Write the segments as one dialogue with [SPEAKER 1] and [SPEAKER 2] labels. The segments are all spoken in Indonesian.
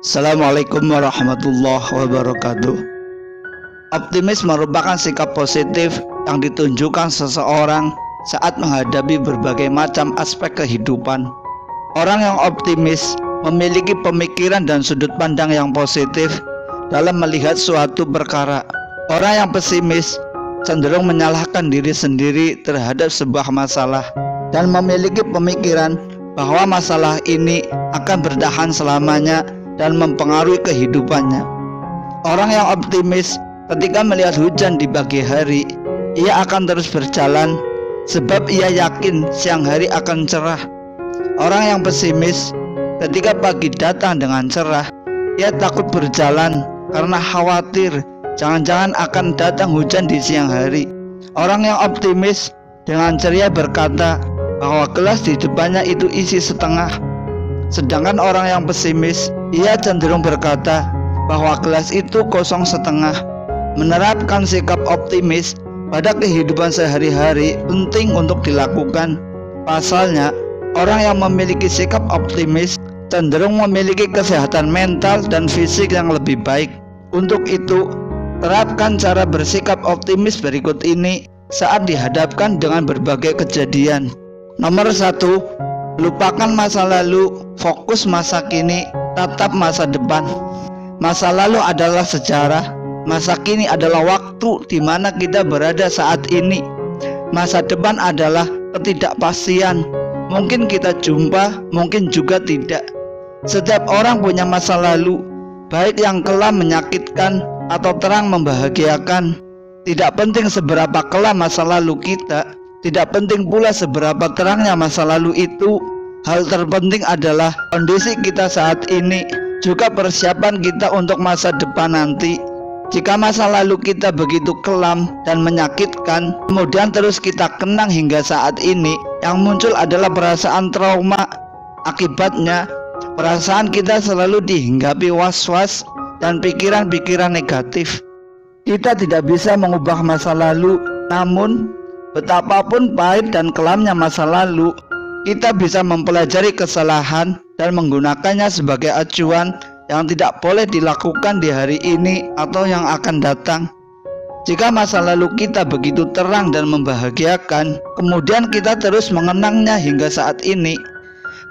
[SPEAKER 1] Assalamualaikum warahmatullahi wabarakatuh. Optimis merupakan sikap positif yang ditunjukkan seseorang saat menghadapi berbagai macam aspek kehidupan. Orang yang optimis memiliki pemikiran dan sudut pandang yang positif dalam melihat suatu perkara. Orang yang pesimis cenderung menyalahkan diri sendiri terhadap sebuah masalah dan memiliki pemikiran bahwa masalah ini akan bertahan selamanya dan mempengaruhi kehidupannya. Orang yang optimis ketika melihat hujan di pagi hari, ia akan terus berjalan sebab ia yakin siang hari akan cerah. Orang yang pesimis ketika pagi datang dengan cerah, ia takut berjalan karena khawatir jangan-jangan akan datang hujan di siang hari. Orang yang optimis dengan ceria berkata bahwa gelas di depannya itu isi setengah. Sedangkan orang yang pesimis, ia cenderung berkata bahwa gelas itu kosong setengah. Menerapkan sikap optimis pada kehidupan sehari-hari penting untuk dilakukan. Pasalnya, orang yang memiliki sikap optimis cenderung memiliki kesehatan mental dan fisik yang lebih baik. Untuk itu, terapkan cara bersikap optimis berikut ini saat dihadapkan dengan berbagai kejadian. Nomor 1, lupakan masa lalu, fokus masa kini, tatap masa depan. Masa lalu adalah sejarah, masa kini adalah waktu di mana kita berada saat ini. Masa depan adalah ketidakpastian. Mungkin kita jumpa, mungkin juga tidak. Setiap orang punya masa lalu, baik yang kelam menyakitkan atau terang membahagiakan. Tidak penting seberapa kelam masa lalu kita, tidak penting pula seberapa terangnya masa lalu itu. Hal terpenting adalah kondisi kita saat ini, juga persiapan kita untuk masa depan nanti. Jika masa lalu kita begitu kelam dan menyakitkan, kemudian terus kita kenang hingga saat ini, yang muncul adalah perasaan trauma. Akibatnya, perasaan kita selalu dihinggapi was-was dan pikiran-pikiran negatif. Kita tidak bisa mengubah masa lalu, namun betapapun pahit dan kelamnya masa lalu, kita bisa mempelajari kesalahan dan menggunakannya sebagai acuan yang tidak boleh dilakukan di hari ini atau yang akan datang. Jika masa lalu kita begitu terang dan membahagiakan, kemudian kita terus mengenangnya hingga saat ini,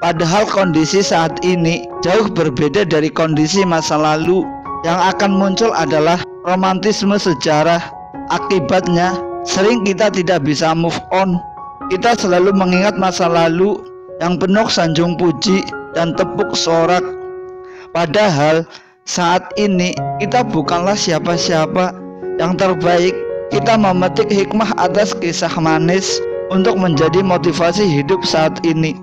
[SPEAKER 1] padahal kondisi saat ini jauh berbeda dari kondisi masa lalu. Yang akan muncul adalah romantisme sejarah. Akibatnya, sering kita tidak bisa move on. Kita selalu mengingat masa lalu yang penuh sanjung puji dan tepuk sorak. Padahal saat ini kita bukanlah siapa-siapa. Yang terbaik, kita memetik hikmah atas kisah manis untuk menjadi motivasi hidup saat ini.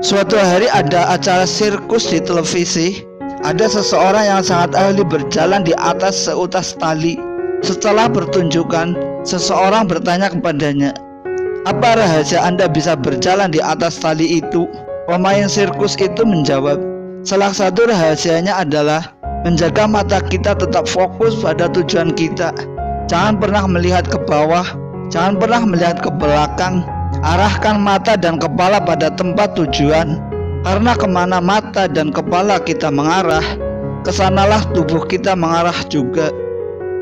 [SPEAKER 1] Suatu hari ada acara sirkus di televisi. Ada seseorang yang sangat ahli berjalan di atas seutas tali. Setelah pertunjukan, seseorang bertanya kepadanya, "Apa rahasia Anda bisa berjalan di atas tali itu?" Pemain sirkus itu menjawab, "Salah satu rahasianya adalah menjaga mata kita tetap fokus pada tujuan kita. Jangan pernah melihat ke bawah, jangan pernah melihat ke belakang. Arahkan mata dan kepala pada tempat tujuan. Karena kemana mata dan kepala kita mengarah, kesanalah tubuh kita mengarah juga.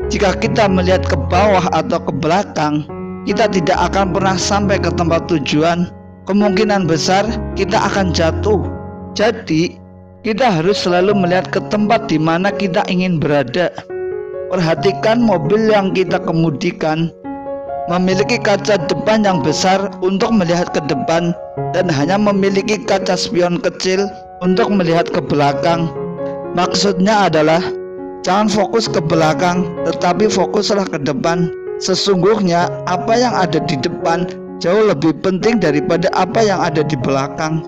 [SPEAKER 1] Jika kita melihat ke bawah atau ke belakang, kita tidak akan pernah sampai ke tempat tujuan. Kemungkinan besar kita akan jatuh. Jadi, kita harus selalu melihat ke tempat di mana kita ingin berada. Perhatikan mobil yang kita kemudikan memiliki kaca depan yang besar untuk melihat ke depan dan hanya memiliki kaca spion kecil untuk melihat ke belakang. Maksudnya adalah jangan fokus ke belakang, tetapi fokuslah ke depan. Sesungguhnya apa yang ada di depan jauh lebih penting daripada apa yang ada di belakang.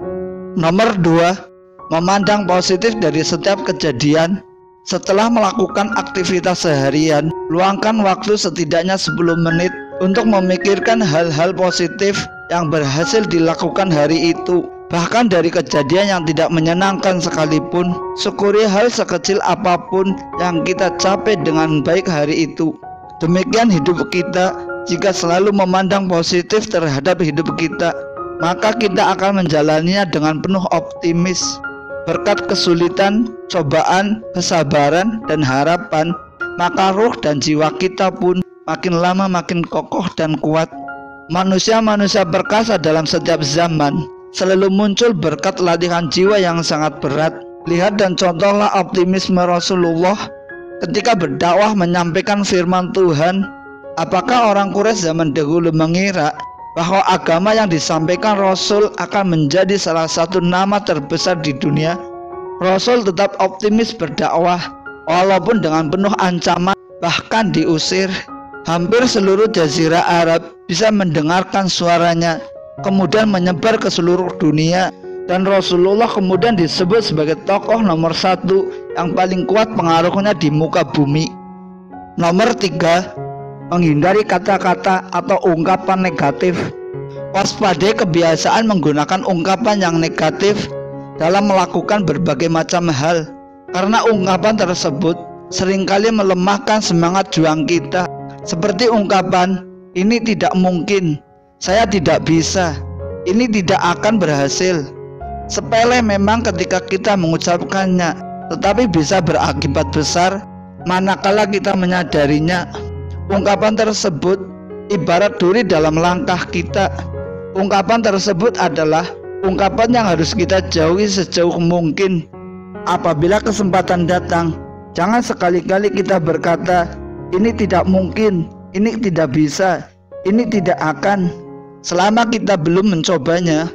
[SPEAKER 1] Nomor 2, memandang positif dari setiap kejadian. Setelah melakukan aktivitas seharian, luangkan waktu setidaknya 10 menit untuk memikirkan hal-hal positif yang berhasil dilakukan hari itu. Bahkan dari kejadian yang tidak menyenangkan sekalipun, syukuri hal sekecil apapun yang kita capai dengan baik hari itu. Demikian hidup kita. Jika selalu memandang positif terhadap hidup kita, maka kita akan menjalaninya dengan penuh optimis. berkat kesulitan, cobaan, kesabaran, dan harapan, maka ruh dan jiwa kita pun makin lama makin kokoh dan kuat. Manusia-manusia perkasa dalam setiap zaman selalu muncul berkat latihan jiwa yang sangat berat. Lihat dan contohlah optimisme Rasulullah ketika berdakwah menyampaikan firman Tuhan. Apakah orang Quraisy zaman dahulu mengira bahwa agama yang disampaikan Rasul akan menjadi salah satu nama terbesar di dunia? Rasul tetap optimis berdakwah walaupun dengan penuh ancaman, bahkan diusir. Hampir seluruh jazirah Arab bisa mendengarkan suaranya, kemudian menyebar ke seluruh dunia, dan Rasulullah kemudian disebut sebagai tokoh nomor 1 yang paling kuat pengaruhnya di muka bumi. Nomor 3, menghindari kata-kata atau ungkapan negatif. Waspadai kebiasaan menggunakan ungkapan yang negatif dalam melakukan berbagai macam hal, karena ungkapan tersebut seringkali melemahkan semangat juang kita. Seperti ungkapan, ini tidak mungkin, saya tidak bisa, ini tidak akan berhasil. Sepele memang ketika kita mengucapkannya, tetapi bisa berakibat besar manakala kita menyadarinya. Ungkapan tersebut ibarat duri dalam langkah kita. Ungkapan tersebut adalah ungkapan yang harus kita jauhi sejauh mungkin. Apabila kesempatan datang, jangan sekali-kali kita berkata, ini tidak mungkin, ini tidak bisa, ini tidak akan. Selama kita belum mencobanya,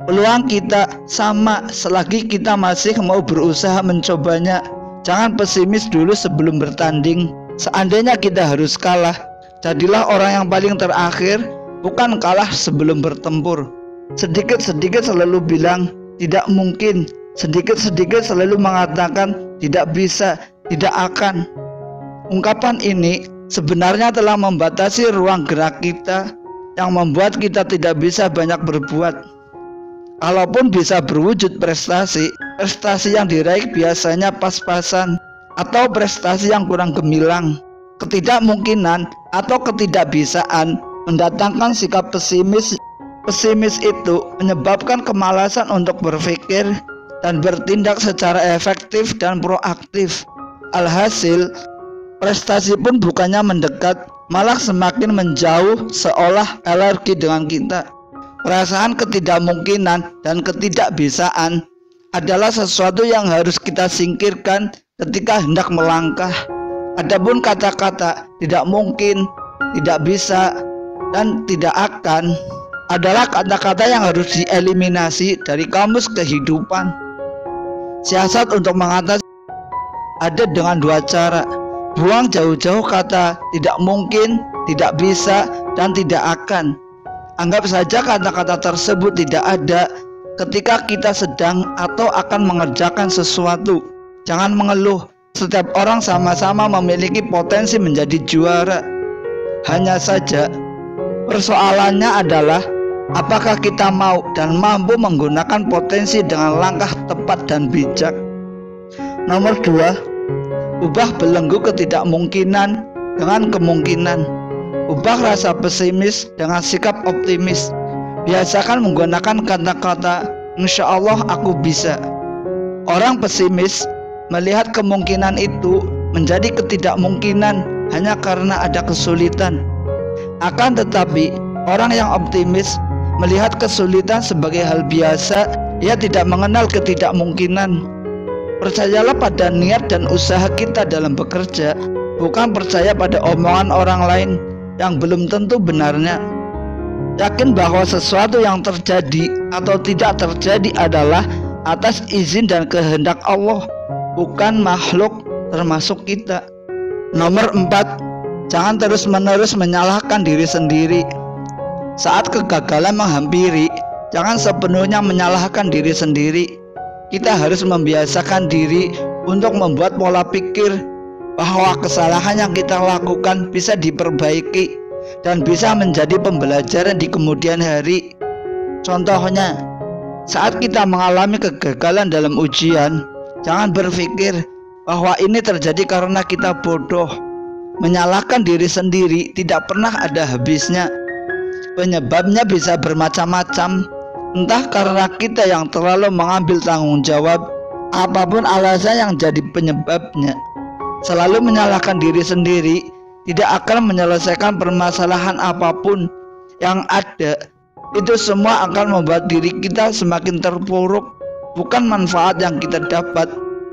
[SPEAKER 1] peluang kita sama selagi kita masih mau berusaha mencobanya. Jangan pesimis dulu sebelum bertanding. Seandainya kita harus kalah, jadilah orang yang paling terakhir, bukan kalah sebelum bertempur. Sedikit-sedikit selalu bilang, tidak mungkin. Sedikit-sedikit selalu mengatakan, tidak bisa, tidak akan. Ungkapan ini sebenarnya telah membatasi ruang gerak kita, yang membuat kita tidak bisa banyak berbuat. Kalaupun bisa berwujud prestasi, prestasi yang diraih biasanya pas-pasan atau prestasi yang kurang gemilang. Ketidakmungkinan atau ketidakbisaan mendatangkan sikap pesimis. Pesimis itu menyebabkan kemalasan untuk berpikir dan bertindak secara efektif dan proaktif. Alhasil, prestasi pun bukannya mendekat, malah semakin menjauh seolah alergi dengan kita. Perasaan ketidakmungkinan dan ketidakbisaan adalah sesuatu yang harus kita singkirkan ketika hendak melangkah. Adapun kata-kata tidak mungkin, tidak bisa, dan tidak akan adalah kata-kata yang harus dieliminasi dari kamus kehidupan. Siasat untuk mengatasi ada dengan 2 cara. Buang jauh-jauh kata tidak mungkin, tidak bisa, dan tidak akan. Anggap saja kata-kata tersebut tidak ada ketika kita sedang atau akan mengerjakan sesuatu. Jangan mengeluh. Setiap orang sama-sama memiliki potensi menjadi juara. Hanya saja persoalannya adalah apakah kita mau dan mampu menggunakan potensi dengan langkah tepat dan bijak. Nomor 2, ubah belenggu ketidakmungkinan dengan kemungkinan. Ubah rasa pesimis dengan sikap optimis. Biasakan menggunakan kata-kata insya Allah aku bisa. Orang pesimis melihat kemungkinan itu menjadi ketidakmungkinan hanya karena ada kesulitan. Akan tetapi orang yang optimis melihat kesulitan sebagai hal biasa. Ia tidak mengenal ketidakmungkinan. Percayalah pada niat dan usaha kita dalam bekerja, bukan percaya pada omongan orang lain yang belum tentu benarnya. Yakin bahwa sesuatu yang terjadi atau tidak terjadi adalah atas izin dan kehendak Allah, bukan makhluk termasuk kita. Nomor 4, jangan terus-menerus menyalahkan diri sendiri. Saat kegagalan menghampiri, jangan sepenuhnya menyalahkan diri sendiri. Kita harus membiasakan diri untuk membuat pola pikir bahwa kesalahan yang kita lakukan bisa diperbaiki dan bisa menjadi pembelajaran di kemudian hari. Contohnya, saat kita mengalami kegagalan dalam ujian, jangan berpikir bahwa ini terjadi karena kita bodoh. Menyalahkan diri sendiri tidak pernah ada habisnya. Penyebabnya bisa bermacam-macam. Entah karena kita yang terlalu mengambil tanggung jawab, apapun alasan yang jadi penyebabnya. Selalu menyalahkan diri sendiri tidak akan menyelesaikan permasalahan apapun yang ada. Itu semua akan membuat diri kita semakin terpuruk. Bukan manfaat yang kita dapat,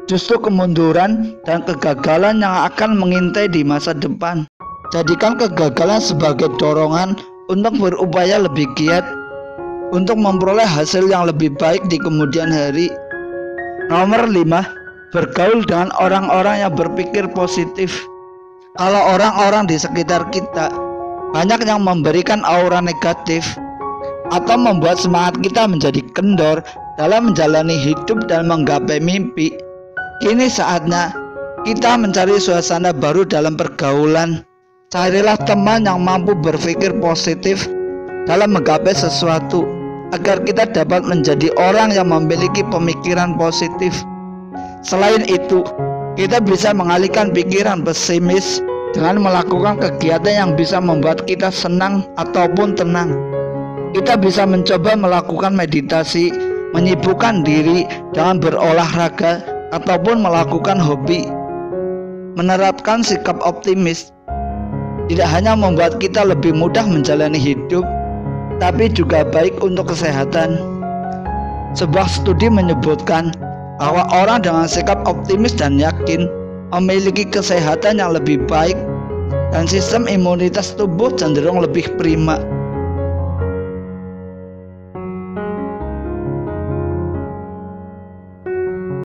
[SPEAKER 1] justru kemunduran dan kegagalan yang akan mengintai di masa depan. Jadikan kegagalan sebagai dorongan untuk berupaya lebih giat, untuk memperoleh hasil yang lebih baik di kemudian hari. Nomor 5, bergaul dengan orang-orang yang berpikir positif. Kalau orang-orang di sekitar kita banyak yang memberikan aura negatif atau membuat semangat kita menjadi kendor dalam menjalani hidup dan menggapai mimpi, kini saatnya kita mencari suasana baru dalam pergaulan. Carilah teman yang mampu berpikir positif dalam menggapai sesuatu, agar kita dapat menjadi orang yang memiliki pemikiran positif. Selain itu, kita bisa mengalihkan pikiran pesimis dengan melakukan kegiatan yang bisa membuat kita senang ataupun tenang. Kita bisa mencoba melakukan meditasi, menyibukkan diri dengan berolahraga ataupun melakukan hobi. Menerapkan sikap optimis tidak hanya membuat kita lebih mudah menjalani hidup, tapi juga baik untuk kesehatan. Sebuah studi menyebutkan bahwa orang dengan sikap optimis dan yakin memiliki kesehatan yang lebih baik dan sistem imunitas tubuh cenderung lebih prima.